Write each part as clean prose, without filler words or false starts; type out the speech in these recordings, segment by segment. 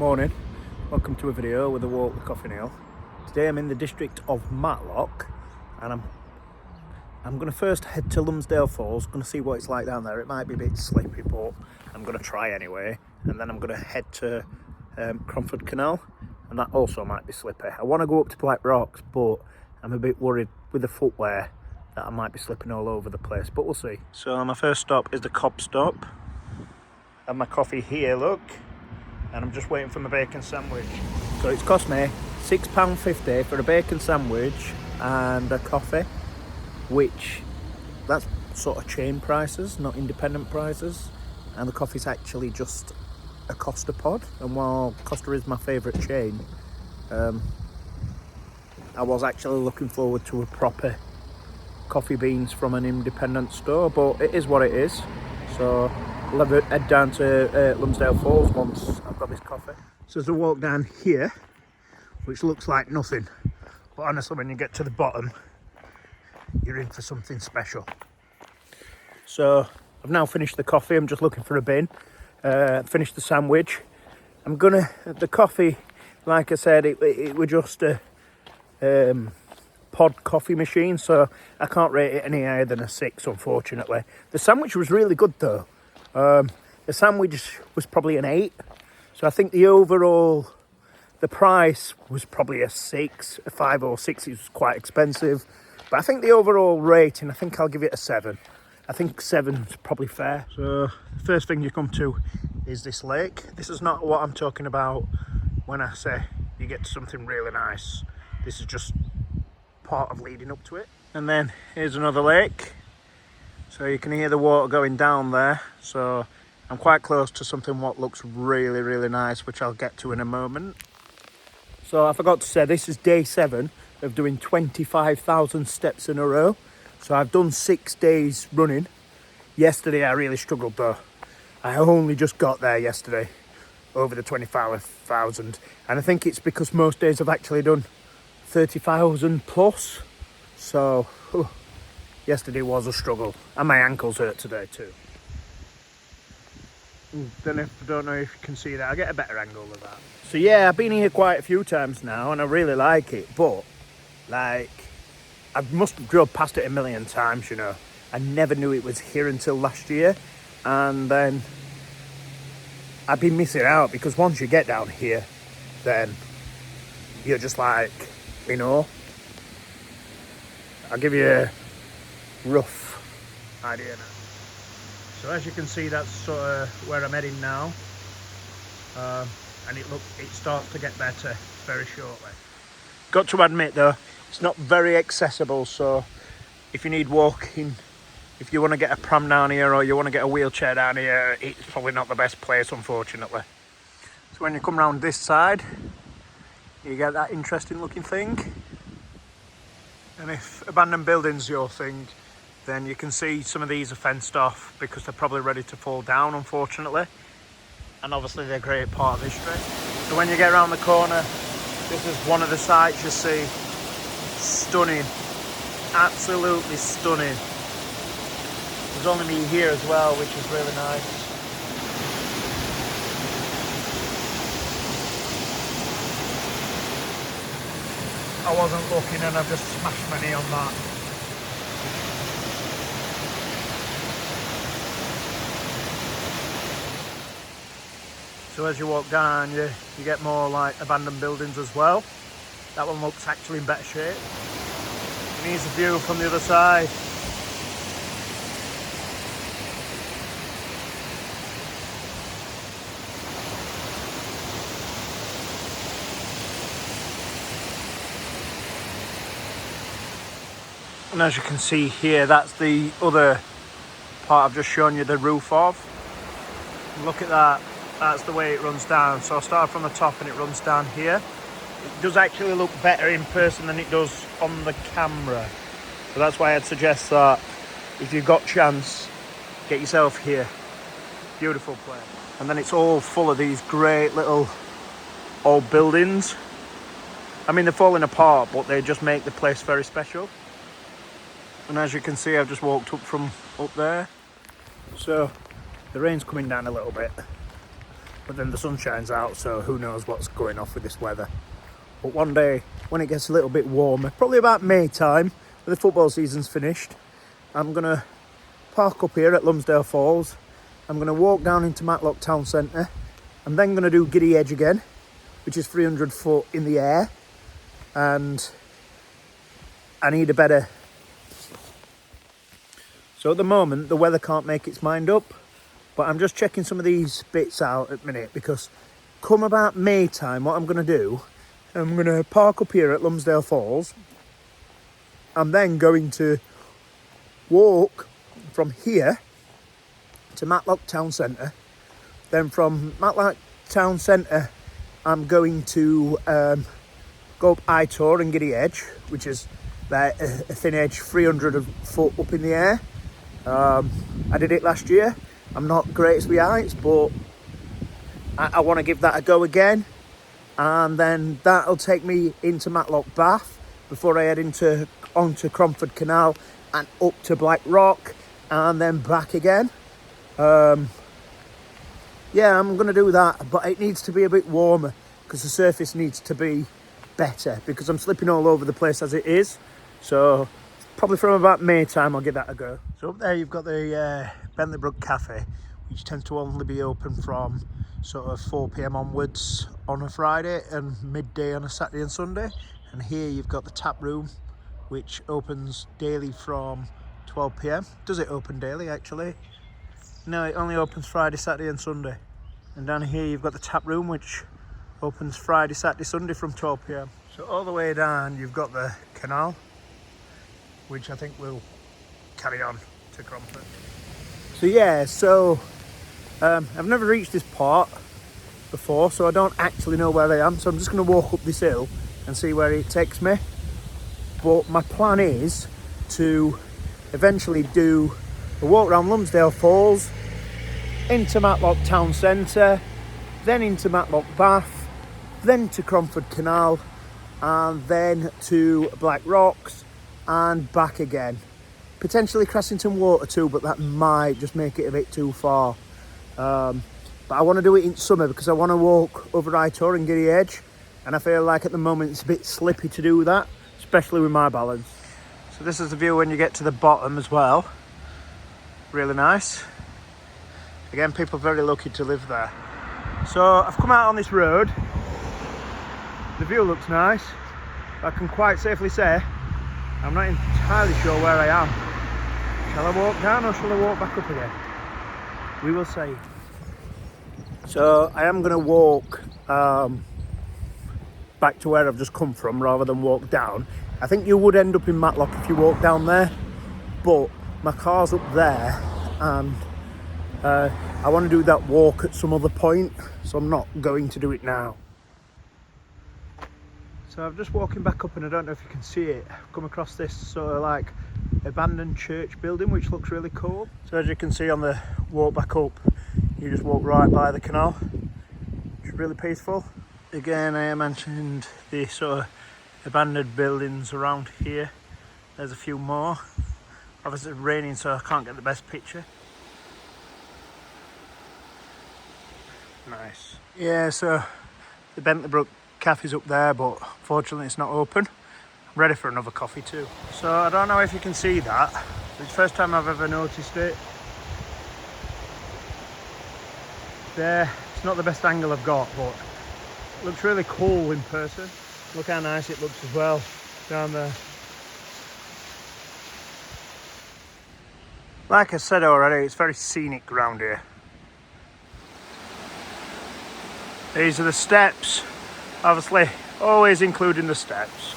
Morning, welcome to a video with a walk with Coffee Nail. Today I'm in the district of Matlock and I'm going to first head to Lumsdale Falls, going to see what it's like down there. It might be a bit slippy, but I'm going to try anyway. And then I'm going to head to Cromford Canal, and that also might be slippy. I want to go up to Black Rocks, but I'm a bit worried with the footwear that I might be slipping all over the place, but we'll see. So my first stop is the Cobb stop. I have my coffee here, look. And I'm just waiting for my bacon sandwich. So it's cost me £6.50 for a bacon sandwich and a coffee, which that's sort of chain prices, not independent prices. And the coffee's actually just a Costa pod. And while Costa is my favourite chain, I was actually looking forward to a proper coffee beans from an independent store, but it is what it is. So I'll head down to Lumsdale Falls once I've got this coffee. So as I walk down here, which looks like nothing, but honestly when you get to the bottom, you're in for something special. So I've now finished the coffee, I'm just looking for a bin, finished the sandwich. The coffee, like I said, it was just a pod coffee machine, so I can't rate it any higher than a 6, unfortunately. The sandwich was really good though. The sandwich was probably an 8, so I think the price was probably a 6, a 5 or 6. It was quite expensive, but I think the overall rating, I think I'll give it a 7. I think 7's probably fair. So the first thing you come to is this lake. This is not what I'm talking about when I say you get to something really nice. This is just part of leading up to it. And then here's another lake. So you can hear the water going down there. So I'm quite close to something what looks really, really nice, which I'll get to in a moment. So I forgot to say, this is day 7 of doing 25,000 steps in a row. So I've done 6 days running. Yesterday I really struggled though. I only just got there yesterday, over the 25,000. And I think it's because most days I've actually done 30,000 plus. So yesterday was a struggle, and my ankles hurt today too. Don't know if you can see that. I'll get a better angle of that. So yeah, I've been here quite a few times now and I really like it, but like I must have drove past it a million times, you know. I never knew it was here until last year, and then I've been missing out because once you get down here, then you're just like, you know, I'll give you a rough idea now. So as you can see, that's sort of where I'm heading now, and it starts to get better very shortly. Got to admit though, it's not very accessible, so if you need walking, if you want to get a pram down here or you want to get a wheelchair down here, it's probably not the best place, unfortunately. So when you come round this side, you get that interesting looking thing. And if abandoned buildings your thing, then you can see some of these are fenced off because they're probably ready to fall down, unfortunately. And obviously they're a great part of history. So when you get around the corner, this is one of the sights you see. Stunning, absolutely stunning. There's only me here as well, which is really nice. I wasn't looking and I've just smashed my knee on that. So as you walk down, you get more like abandoned buildings as well. That one looks actually in better shape. And here's a view from the other side. And as you can see here, that's the other part I've just shown you the roof of. Look at that, that's the way it runs down. So I started from the top and it runs down here. It does actually look better in person than it does on the camera. So that's why I'd suggest that if you've got chance, get yourself here. Beautiful place. And then it's all full of these great little old buildings. I mean, they're falling apart, but they just make the place very special. And as you can see, I've just walked up from up there. So the rain's coming down a little bit, but then the sun shines out, so who knows what's going off with this weather. But one day, when it gets a little bit warmer, probably about May time, when the football season's finished, I'm going to park up here at Lumsdale Falls. I'm going to walk down into Matlock town centre. I'm then going to do Giddy Edge again, which is 300 foot in the air. And I need a better... So at the moment, the weather can't make its mind up. But I'm just checking some of these bits out at the minute, because come about May time, what I'm going to do, I'm going to park up here at Lumsdale Falls. I'm then going to walk from here to Matlock town centre. Then from Matlock town centre, I'm going to go up I-Tour and Giddy Edge, which is a thin edge 300 foot up in the air. I did it last year. I'm not greatest with heights, but I want to give that a go again. And then that'll take me into Matlock Bath before I head onto Cromford Canal and up to Black Rock and then back again. Yeah, I'm going to do that, but it needs to be a bit warmer because the surface needs to be better because I'm slipping all over the place as it is. So probably from about May time I'll give that a go. So up there you've got the Bentley Brook Cafe, which tends to only be open from sort of 4 p.m. onwards on a Friday and midday on a Saturday and Sunday. And here you've got the tap room, which opens daily from 12 p.m. Does it open daily actually? No, it only opens Friday, Saturday and Sunday. And down here you've got the tap room, which opens Friday, Saturday, Sunday from 12 p.m. So all the way down you've got the canal, which I think will carry on to Cromford. So yeah, I've never reached this part before, so I don't actually know where I am. So I'm just going to walk up this hill and see where it takes me. But my plan is to eventually do a walk around Lumsdale Falls, into Matlock Town Centre, then into Matlock Bath, then to Cromford Canal, and then to Black Rocks, and back again. Potentially Crassington Water too, but that might just make it a bit too far. But I want to do it in summer because I want to walk over I-Tour and Giddy Edge, and I feel like at the moment it's a bit slippy to do that, especially with my balance. So this is the view when you get to the bottom as well. Really nice. Again, people are very lucky to live there. So I've come out on this road. The view looks nice. I can quite safely say I'm not entirely sure where I am. Shall I walk down or shall I walk back up again? We will see. So I am going to walk back to where I've just come from rather than walk down. I think you would end up in Matlock if you walk down there, but my car's up there and I want to do that walk at some other point, so I'm not going to do it now. So I'm just walking back up and I don't know if you can see it. I've come across this sort of like abandoned church building which looks really cool. So as you can see on the walk back up, you just walk right by the canal, which is really peaceful. Again, I mentioned the sort of abandoned buildings around here. There's a few more. Obviously it's raining so I can't get the best picture. Nice. Yeah, so the Bentley Brook Cafe's up there, but fortunately it's not open. I'm ready for another coffee too. So I don't know if you can see that. It's the first time I've ever noticed it. There, it's not the best angle I've got, but it looks really cool in person. Look how nice it looks as well down there. Like I said already, it's very scenic around here. These are the steps, obviously always including the steps.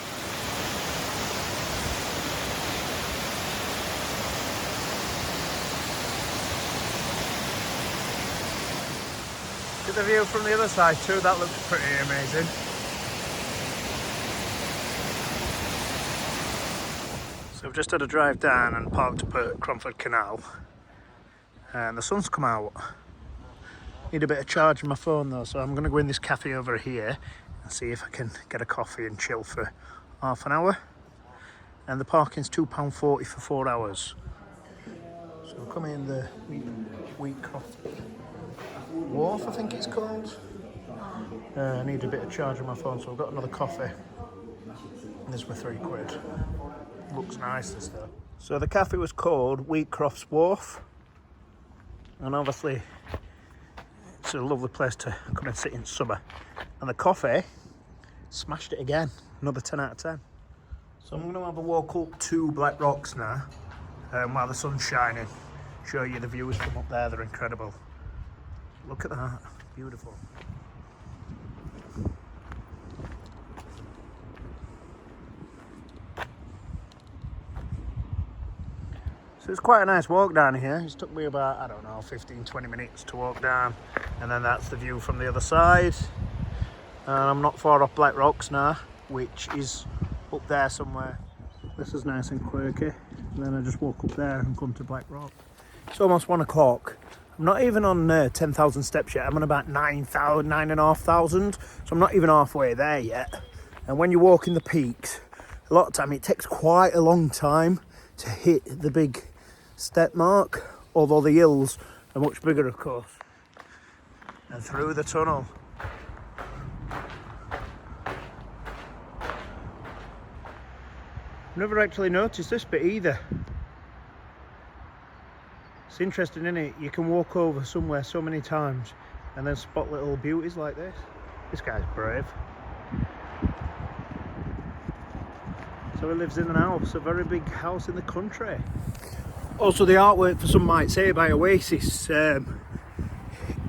Get the view from the other side too, that looks pretty amazing. So I've just had a drive down and parked up at Cromford Canal and the sun's come out. Need a bit of charge on my phone though, so I'm going to go in this cafe over here and see if I can get a coffee and chill for half an hour. And the parking's £2.40 for 4 hours. So I'm coming in the Wheatcroft Wharf, I think it's called. I need a bit of charge on my phone, so I've got another coffee. And this for £3. Looks nice, this though. So the cafe was called Wheatcroft's Wharf. And obviously, it's a lovely place to come and sit in summer. And the coffee smashed it again. Another 10 out of 10. So I'm going to have a walk up to Black Rocks now, while the sun's shining. Show you the views from up there, they're incredible. Look at that, beautiful. So it's quite a nice walk down here. It's took me about, I don't know, 15-20 minutes to walk down. And then that's the view from the other side. And I'm not far off Black Rocks now, which is up there somewhere. This is nice and quirky. And then I just walk up there and come to Black Rock. It's almost 1 o'clock. I'm not even on 10,000 steps yet. I'm on about 9,500. So I'm not even halfway there yet. And when you walk in the peaks, a lot of time it takes quite a long time to hit the big step mark, although the hills are much bigger, of course. And through the tunnel. I've never actually noticed this bit either. It's interesting, isn't it? You can walk over somewhere so many times and then spot little beauties like this. This guy's brave. So he lives in an house, a very big house in the country. Also, the artwork, for some might say, by Oasjs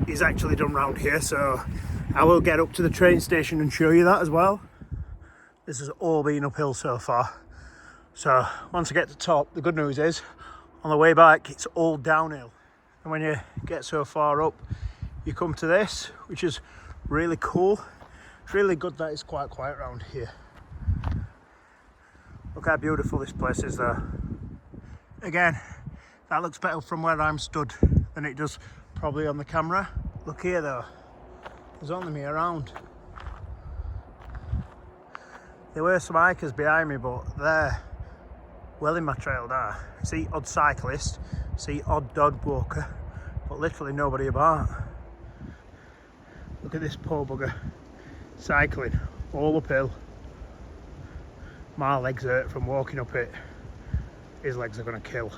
is actually done round here, so I will get up to the train station and show you that as well. This has all been uphill so far. So once I get to the top, the good news is, on the way back, it's all downhill. And when you get so far up, you come to this, which is really cool. It's really good that it's quite quiet around here. Look how beautiful this place is though. Again, that looks better from where I'm stood than it does probably on the camera. Look here though, there's only me around. There were some hikers behind me, but they're well in my trail now. See odd cyclist, see odd dog walker, but literally nobody about. Look at this poor bugger, cycling all uphill. My legs hurt from walking up it. His legs are gonna kill.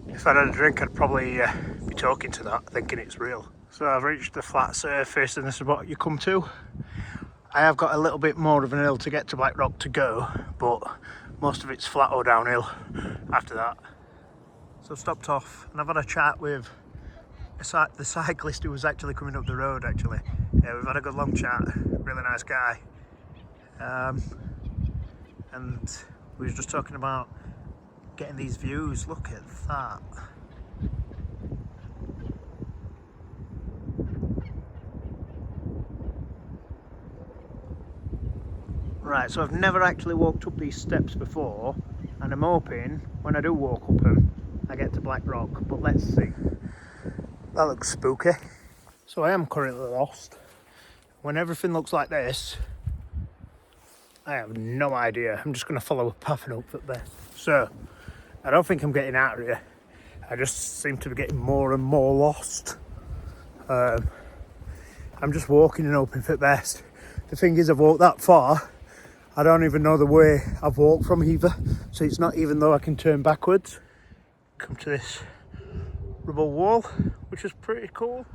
If I'd had a drink, I'd probably be talking to that, thinking it's real. So I've reached the flat surface and this is what you come to. I have got a little bit more of an hill to get to Black Rock to go, but most of it's flat or downhill after that. So I've stopped off and I've had a chat with the cyclist who was actually coming up the road actually. Yeah, we've had a good long chat, really nice guy. And we were just talking about getting these views. Look at that. Right, so I've never actually walked up these steps before, and I'm hoping when I do walk up them, I get to Black Rock, but let's see. That looks spooky. So I am currently lost. When everything looks like this, I have no idea. I'm just going to follow a path and hope for the best. So, I don't think I'm getting out of here. I just seem to be getting more and more lost. I'm just walking and hoping for the best. The thing is, I've walked that far. I don't even know the way I've walked from either. So it's not even though I can turn backwards. Come to this rubble wall, which is pretty cool.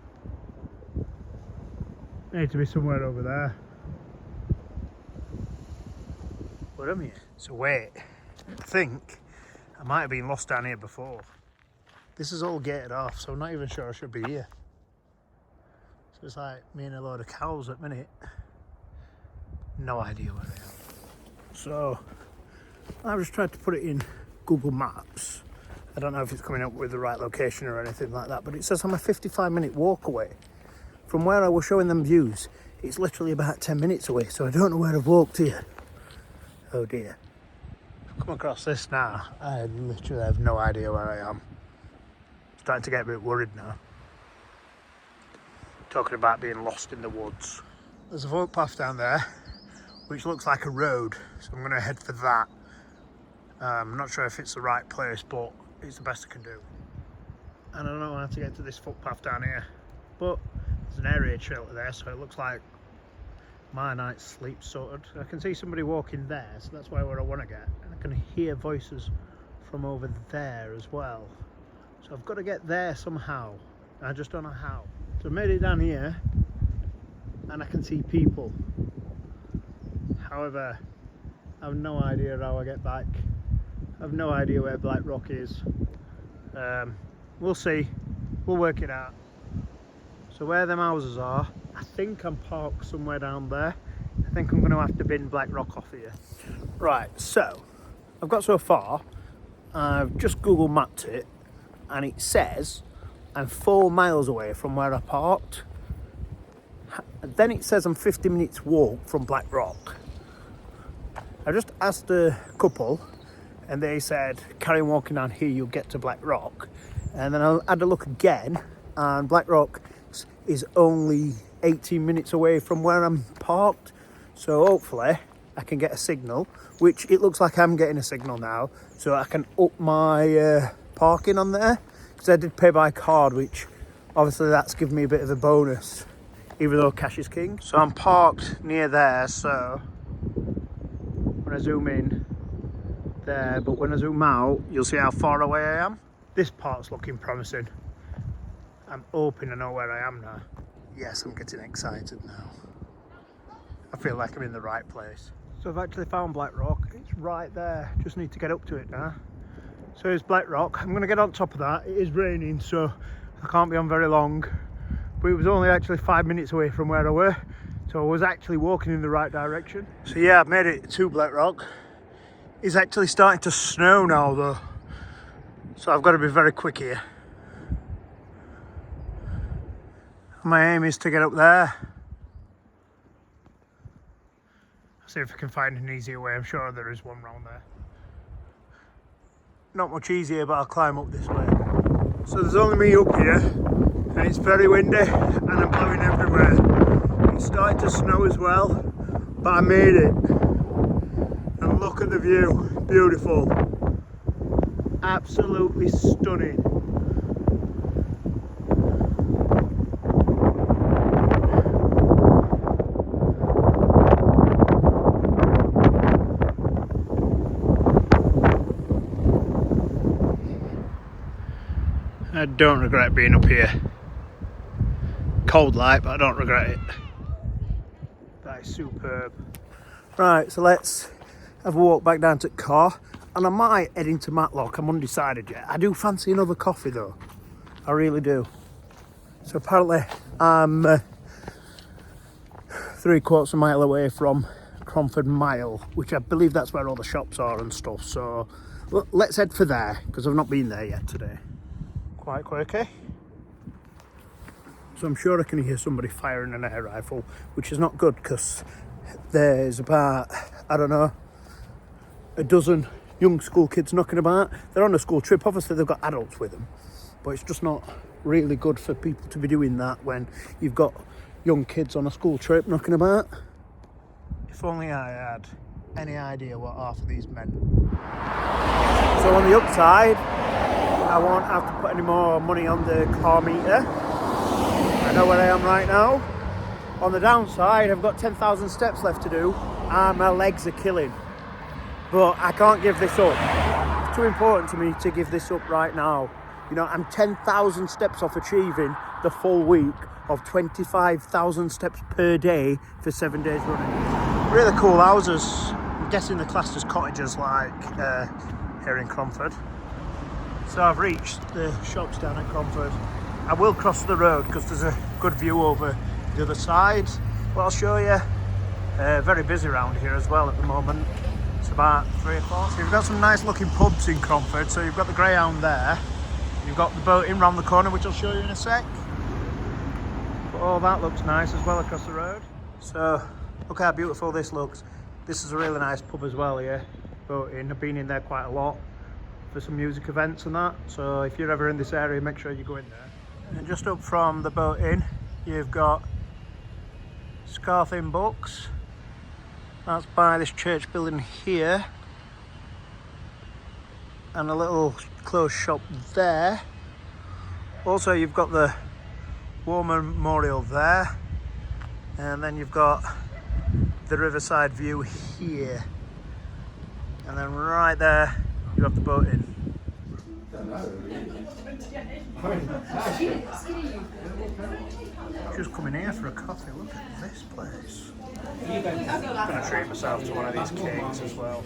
Need to be somewhere over there. But I'm here. So wait, I think I might have been lost down here before. This is all gated off, so I'm not even sure I should be here. So it's like me and a load of cows at the minute. No idea where they are. So I've just tried to put it in Google Maps. I don't know if it's coming up with the right location or anything like that, but it says I'm a 55-minute walk away. From where I was showing them views, it's literally about 10 minutes away, so I don't know where I've walked here. Oh dear. I've come across this now. I literally have no idea where I am. Starting to get a bit worried now. Talking about being lost in the woods. There's a footpath down there, which looks like a road, so I'm going to head for that. I'm not sure if it's the right place, but it's the best I can do. And I don't know how to get to this footpath down here. but there's an area shelter there, so it looks like my night's sleep sorted. I can see somebody walking there, so that's where I want to get, and I can hear voices from over there as well. So I've got to get there somehow. I just don't know how. So I made it down here and I can see people. However, I have no idea how I get back. I have no idea where Black Rock is. We'll see. We'll work it out. So where them houses are, I think I'm parked somewhere down there. I think I'm going to have to bin Black Rock off here. Right, so I've got so far. I've just Google mapped it and it says I'm 4 miles away from where I parked. Then it says I'm 50 minutes walk from Black Rock. I just asked a couple and they said carry on walking down here, you'll get to Black Rock. And then I had a look again and Black Rock is only 18 minutes away from where I'm parked. So hopefully I can get a signal, which it looks like I'm getting a signal now, so I can up my parking on there, because I did pay by card, which obviously that's given me a bit of a bonus, even though cash is king. So I'm parked near there, so when I zoom in there, but when I zoom out, you'll see how far away I am. This part's looking promising. I'm hoping I know where I am now. Yes, I'm getting excited now. I feel like I'm in the right place. So I've actually found Black Rock. It's right there. Just need to get up to it now. So here's Black Rock. I'm going to get on top of that. It is raining, so I can't be on very long. But it was only actually 5 minutes away from where I were. So I was actually walking in the right direction. So yeah, I've made it to Black Rock. It's actually starting to snow now though. So I've got to be very quick here. My aim is to get up there. See if I can find an easier way. I'm sure there is one round there. Not much easier, but I'll climb up this way. So there's only me up here, and it's very windy, and I'm blowing everywhere. It's starting to snow as well, but I made it. And look at the view, beautiful. Absolutely stunning. I don't regret being up here. Cold light, but I don't regret it. That is superb. Right, so let's have a walk back down to the car, and I might head into Matlock. I'm undecided yet. I do fancy another coffee though. I really do. So apparently I'm 3/4 mile away from Cromford Mile, which I believe that's where all the shops are and stuff. So let's head for there, because I've not been there yet today. Quite quirky. So I'm sure I can hear somebody firing an air rifle, which is not good because there's about, I don't know, a dozen young school kids knocking about. They're on a school trip. Obviously they've got adults with them, but it's just not really good for people to be doing that when you've got young kids on a school trip knocking about. If only I had any idea what half of these meant. So on the upside, I won't have to put any more money on the car meter. I know where I am right now. On the downside, I've got 10,000 steps left to do and my legs are killing. But I can't give this up. It's too important to me to give this up right now. You know, I'm 10,000 steps off achieving the full week of 25,000 steps per day for 7 days running. Really cool houses. I'm guessing they're classed as cottages like here in Cromford. So I've reached the shops down at Cromford. I will cross the road because there's a good view over the other side. But I'll show you. Very busy around here as well at the moment. It's about 3 o'clock. So you've got some nice looking pubs in Cromford. So you've got the Greyhound there. You've got the boat in round the corner, which I'll show you in a sec. But all that looks nice as well across the road. So look how beautiful this looks. This is a really nice pub as well here. Boat in. I've been in there quite a lot for some music events and that, so if you're ever in this area, make sure you go in there. And just up from the boat in, you've got Scarthin Books. That's by this church building here, and a little clothes shop there. Also you've got the War Memorial there, and then you've got the riverside view here, and then right there you have the boating. Just coming here for a coffee. Look at this place. I'm gonna treat myself to one of these cakes as well.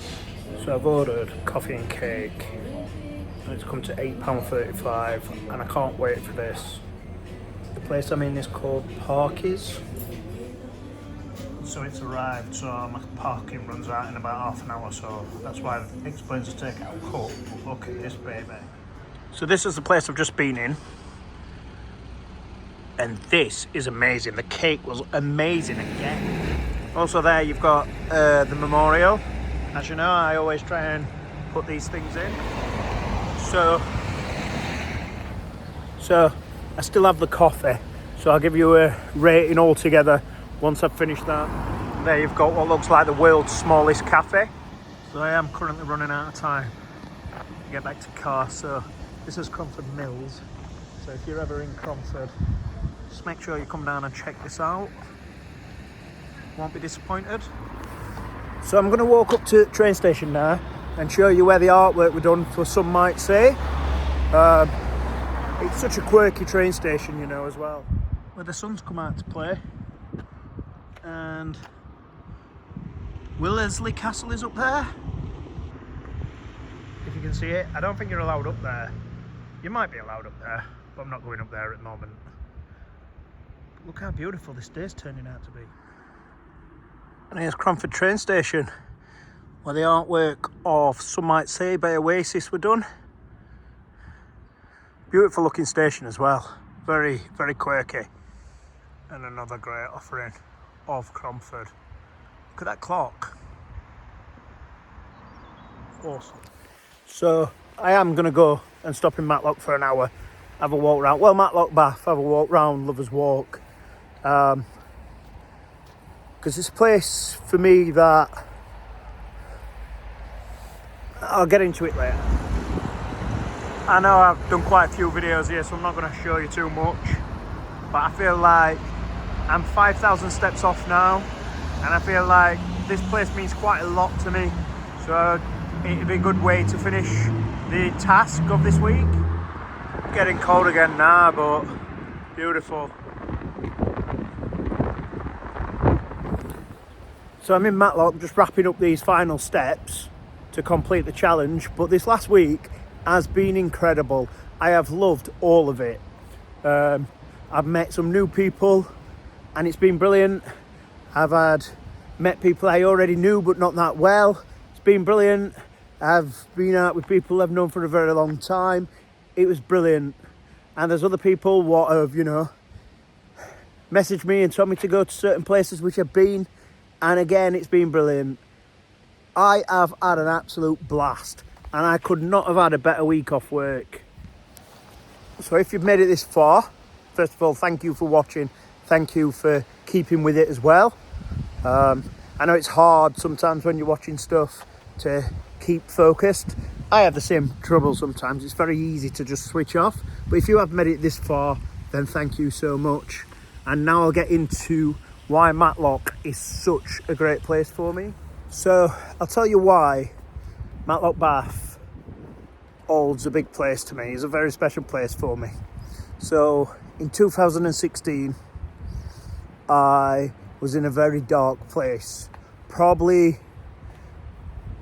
So I've ordered coffee and cake, and it's come to £8.35, and I can't wait for this. The place I'm in is called Parkies. So it's arrived, so my parking runs out in about half an hour, so that's why it explains the takeout cup. But look at this baby. So this is the place I've just been in, and this is amazing. The cake was amazing again. Also there you've got the memorial. As you know, I always try and put these things in. So I still have the coffee, so I'll give you a rating altogether once I've finished that. There you've got what looks like the world's smallest cafe. So I am currently running out of time to get back to car. So this is Cromford Mills. So if you're ever in Cromford, just make sure you come down and check this out. Won't be disappointed. So I'm going to walk up to the train station now and show you where the artwork was done, for some might say. It's such a quirky train station, you know, as well. Where the sun's come out to play. And Wellesley Castle is up there. If you can see it. I don't think you're allowed up there. You might be allowed up there, but I'm not going up there at the moment. Look how beautiful this day's turning out to be. And here's Cromford train station, where the artwork of, some might say, by Oasjs were done. Beautiful looking station as well. Very, very quirky. And another great offering of Cromford. Look at that clock. Awesome. So I am going to go and stop in Matlock for an hour, have a walk round. Well, Matlock Bath, have a walk round Lovers Walk. Because it's a place for me that I'll get into it later. I know I've done quite a few videos here, so I'm not going to show you too much, but I feel like I'm 5,000 steps off now, and I feel like this place means quite a lot to me, so it'd be a good way to finish the task of this week. Getting cold again now, but beautiful. So I'm in Matlock, just wrapping up these final steps to complete the challenge, but this last week has been incredible. I have loved all of it. I've met some new people and it's been brilliant. I've met people I already knew but not that well. It's been brilliant. I've been out with people I've known for a very long time. It was brilliant. And there's other people what have, you know, messaged me and told me to go to certain places which I've been. And again, it's been brilliant. I have had an absolute blast, and I could not have had a better week off work. So if you've made it this far, first of all, thank you for watching. Thank you for keeping with it as well. I know it's hard sometimes when you're watching stuff to keep focused. I have the same trouble sometimes. It's very easy to just switch off. But if you have made it this far, then thank you so much. And now I'll get into why Matlock is such a great place for me. So I'll tell you why Matlock Bath holds a big place to me. It's a very special place for me. So in 2016, I was in a very dark place, probably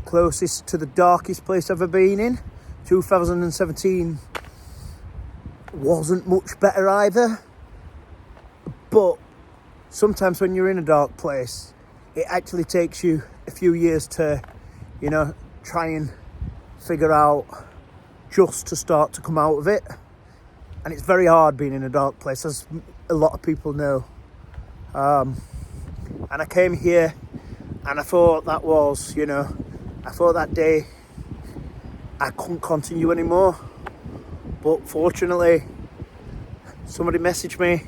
closest to the darkest place I've ever been in. 2017 wasn't much better either, but sometimes when you're in a dark place, it actually takes you a few years to, you know, try and figure out just to start to come out of it. And it's very hard being in a dark place, as a lot of people know. And I came here and I thought that was, you know, I thought that day I couldn't continue anymore. But fortunately, somebody messaged me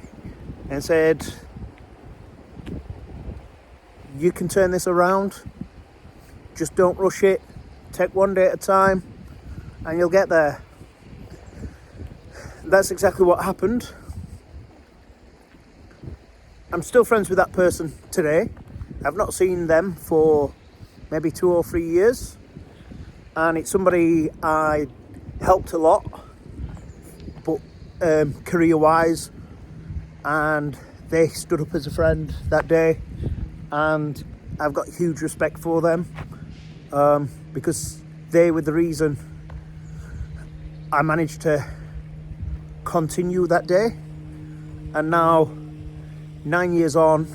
and said, you can turn this around, just don't rush it, take one day at a time and you'll get there. That's exactly what happened. I'm still friends with that person today. I've not seen them for maybe 2 or 3 years, and it's somebody I helped a lot, but career-wise, and they stood up as a friend that day, and I've got huge respect for them, because they were the reason I managed to continue that day. And now, 9 years on,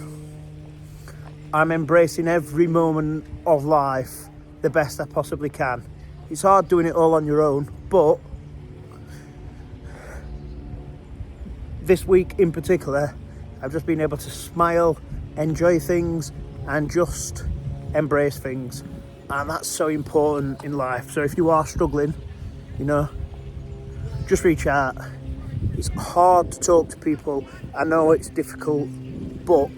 I'm embracing every moment of life the best I possibly can. It's hard doing it all on your own, but this week in particular, I've just been able to smile, enjoy things, and just embrace things. And that's so important in life. So if you are struggling, you know, just reach out. It's hard to talk to people. I know it's difficult, but,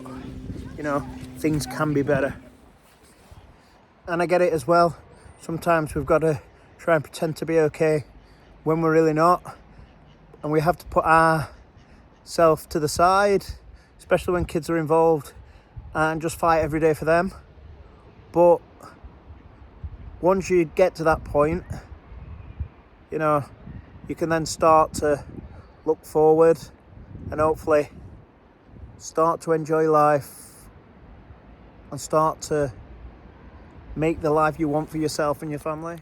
you know, things can be better. And I get it as well. Sometimes we've got to try and pretend to be okay when we're really not. And we have to put ourselves to the side, especially when kids are involved, and just fight every day for them. But once you get to that point, you know, you can then start to look forward and hopefully start to enjoy life and start to make the life you want for yourself and your family.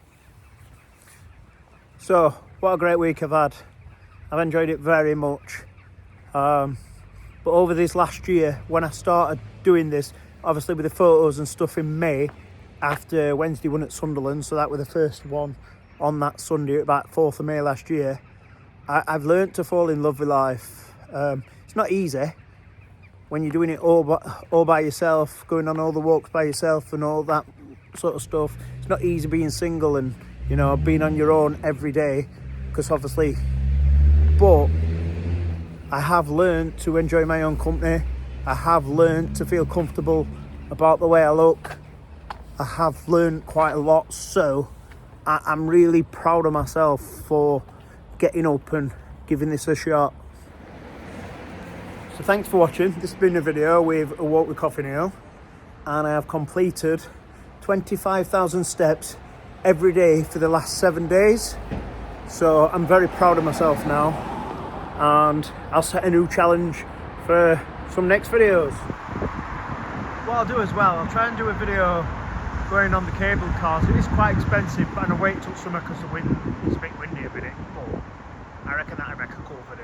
So, what a great week I've had. I've enjoyed it very much. But over this last year, when I started doing this, obviously with the photos and stuff in May, after Wednesday one at Sunderland, so that was the first one on that Sunday, about 4th of May last year, I've learnt to fall in love with life. It's not easy when you're doing it all by yourself, going on all the walks by yourself and all that sort of stuff. It's not easy being single and, you know, being on your own every day, because obviously, but I have learnt to enjoy my own company. I have learnt to feel comfortable about the way I look. I have learnt quite a lot, so I'm really proud of myself for getting up and giving this a shot. So thanks for watching. This has been a video with a walk with Coffee Nail, and I have completed 25,000 steps every day for the last 7 days. So I'm very proud of myself now, and I'll set a new challenge for some next videos. What I'll do as well, I'll try and do a video going on the cable cars. It is quite expensive, and I wait till summer because the wind is a bit windy a minute, but I reckon that'll make a cool video.